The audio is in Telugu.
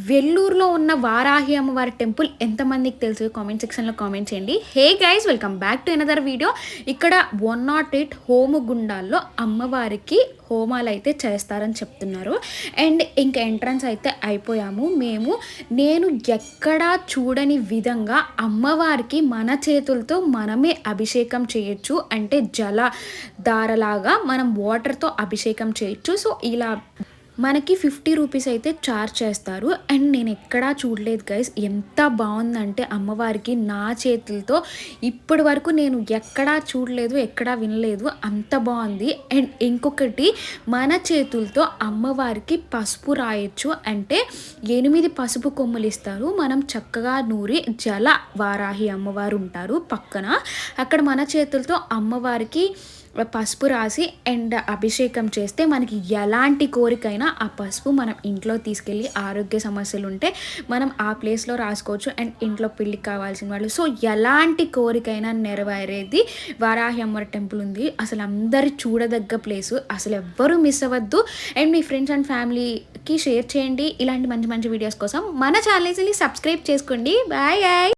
వెల్లూరులో ఉన్న వారాహి అమ్మవారి టెంపుల్ ఎంతమందికి తెలుసు కామెంట్ సెక్షన్లో కామెంట్ చేయండి. Hey guys, welcome back to another video. ఇక్కడ 108 హోమగుండాల్లో అమ్మవారికి హోమాలు అయితే చేస్తారని చెప్తున్నారు. అండ్ ఇంకా ఎంట్రన్స్ అయితే అయిపోయాము నేను ఎక్కడా చూడని విధంగా అమ్మవారికి మన చేతులతో మనమే అభిషేకం చేయొచ్చు. అంటే జలధారలాగా మనం వాటర్తో అభిషేకం చేయొచ్చు. సో ఇలా మనకి 50 రూపీస్ అయితే ఛార్జ్ చేస్తారు. అండ్ నేను ఎక్కడా చూడలేదు గైస్, ఎంత బాగుందంటే అమ్మవారికి నా చేతులతో ఇప్పటి వరకు నేను ఎక్కడా చూడలేదు, ఎక్కడా వినలేదు, అంత బాగుంది. అండ్ ఇంకొకటి, మన చేతులతో అమ్మవారికి పసుపు రాయొచ్చు. అంటే 8 పసుపు కొమ్ములు ఇస్తారు, మనం చక్కగా నూరి జల వారాహి అమ్మవారు ఉంటారు పక్కన, అక్కడ మన చేతులతో అమ్మవారికి పసుపు రాసి అండ్ అభిషేకం చేస్తే మనకి ఎలాంటి కోరికైనా ఆ పసుపు మనం ఇంట్లో తీసుకెళ్ళి ఆరోగ్య సమస్యలు ఉంటే మనం ఆ ప్లేస్లో రాసుకోవచ్చు. అండ్ ఇంట్లో పెళ్ళికి కావాల్సిన వాళ్ళు, సో ఎలాంటి కోరికైనా నెరవేరేది వారాహి అమ్మవారి టెంపుల్ ఉంది. అసలు అందరు చూడదగ్గ ప్లేసు, అసలు ఎవ్వరూ మిస్ అవ్వద్దు. అండ్ మీ ఫ్రెండ్స్ అండ్ ఫ్యామిలీకి షేర్ చేయండి. ఇలాంటి మంచి మంచి వీడియోస్ కోసం మన ఛానల్ని సబ్స్క్రైబ్ చేసుకోండి. Bye bye.